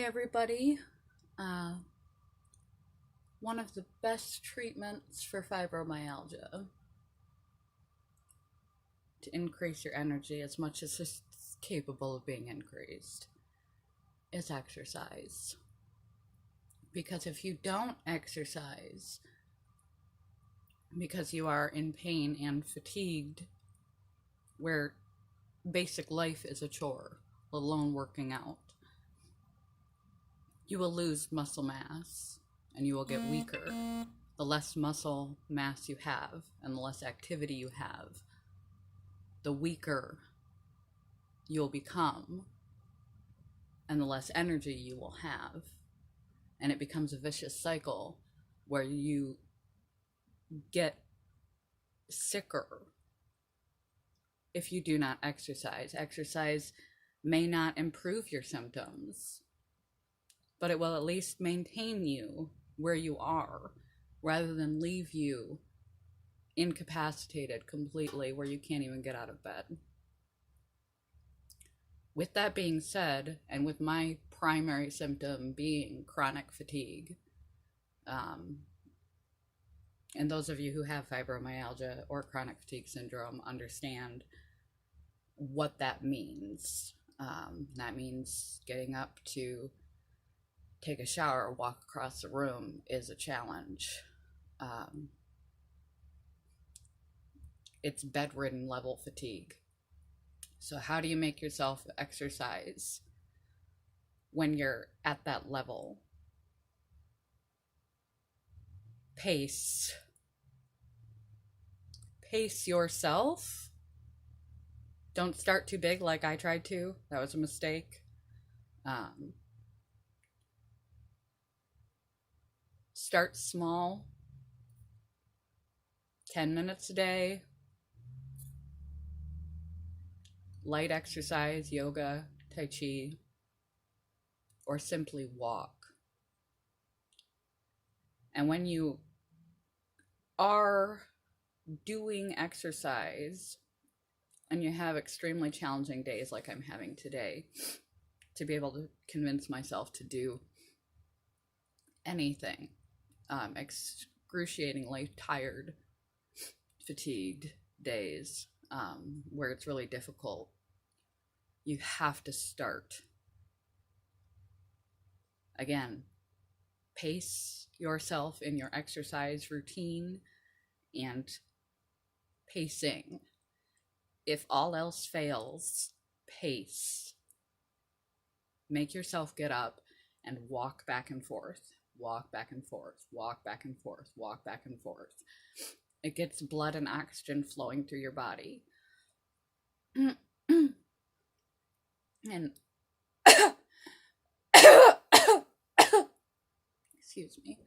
everybody. Uh, One of the best treatments for fibromyalgia to increase your energy as much as it's capable of being increased is exercise. Because if you don't exercise because you are in pain and fatigued, where basic life is a chore, let alone working out, you will lose muscle mass and you will get weaker. The less muscle mass you have and the less activity you have, the weaker you'll become and the less energy you will have. And it becomes a vicious cycle where you get sicker if you do not exercise. Exercise may not improve your symptoms, but it will at least maintain you where you are rather than leave you incapacitated completely where you can't even get out of bed. With that being said, and with my primary symptom being chronic fatigue, and those of you who have fibromyalgia or chronic fatigue syndrome understand what that means. That means getting up to take a shower or walk across the room is a challenge. It's bedridden level fatigue. So how do you make yourself exercise when you're at that level? Pace yourself. Don't start too big like I tried to. That was a mistake. Start small. 10 minutes a day. Light exercise, yoga, tai chi, or simply walk. And when you are doing exercise and you have extremely challenging days like I'm having today, to be able to convince myself to do anything, excruciatingly tired, fatigued days, where it's really difficult, you have to start. Again, pace yourself in your exercise routine and pacing. If all else fails, pace. Make yourself get up and walk back and forth, walk back and forth, walk back and forth, walk back and forth. It gets blood and oxygen flowing through your body. And excuse me,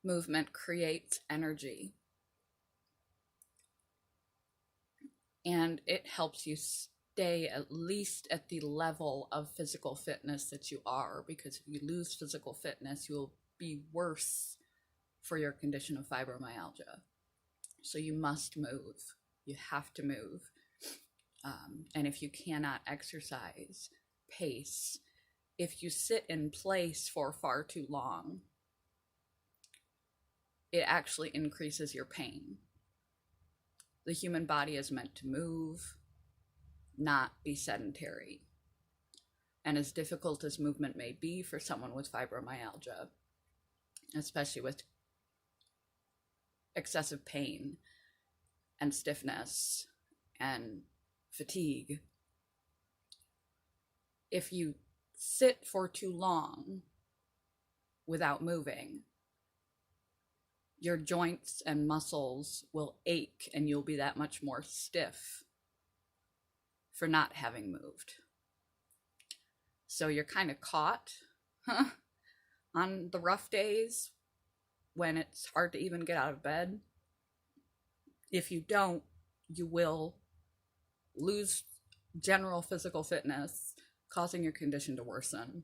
movement creates energy. And it helps you stay at least at the level of physical fitness that you are, because if you lose physical fitness, you will be worse for your condition of fibromyalgia. So you must move. You have to move. And if you cannot exercise, pace. If you sit in place for far too long, it actually increases your pain. The human body is meant to move, not be sedentary. And as difficult as movement may be for someone with fibromyalgia, especially with excessive pain and stiffness and fatigue, if you sit for too long without moving, your joints and muscles will ache and you'll be that much more stiff for not having moved. So you're kind of caught on the rough days when it's hard to even get out of bed. If you don't, you will lose general physical fitness, causing your condition to worsen.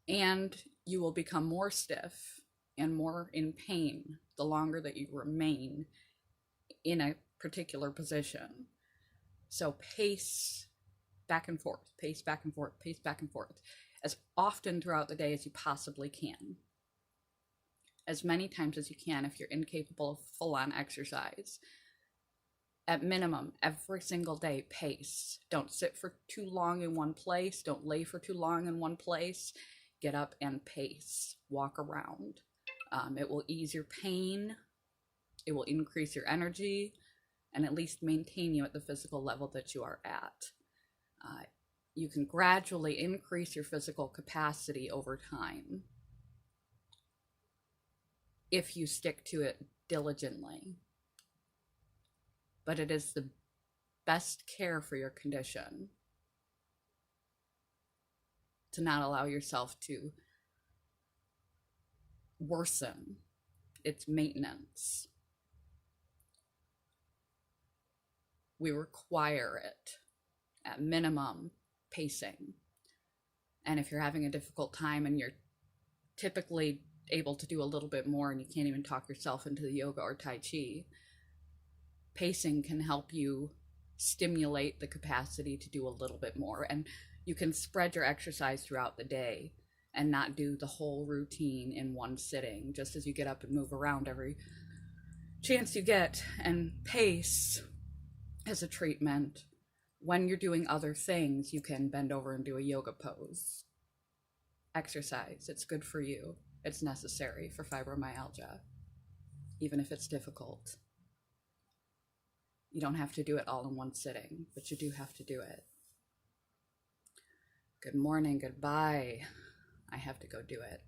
And you will become more stiff and more in pain the longer that you remain in a particular position. So pace back and forth, pace back and forth, pace back and forth, as often throughout the day as you possibly can. As many times as you can if you're incapable of full-on exercise. At minimum, every single day, pace. Don't sit for too long in one place. Don't lay for too long in one place. Get up and pace. Walk around. It will ease your pain. It will increase your energy and at least maintain you at the physical level that you are at. You can gradually increase your physical capacity over time if you stick to it diligently. But it is the best care for your condition to not allow yourself to worsen. It's maintenance. We require it at minimum pacing. And if you're having a difficult time and you're typically able to do a little bit more and you can't even talk yourself into the yoga or Tai Chi, pacing can help you stimulate the capacity to do a little bit more. And you can spread your exercise throughout the day and not do the whole routine in one sitting, just as you get up and move around every chance you get. And pace as a treatment, when you're doing other things, you can bend over and do a yoga pose. Exercise, it's good for you. It's necessary for fibromyalgia, even if it's difficult. You don't have to do it all in one sitting, but you do have to do it. Good morning, goodbye. I have to go do it.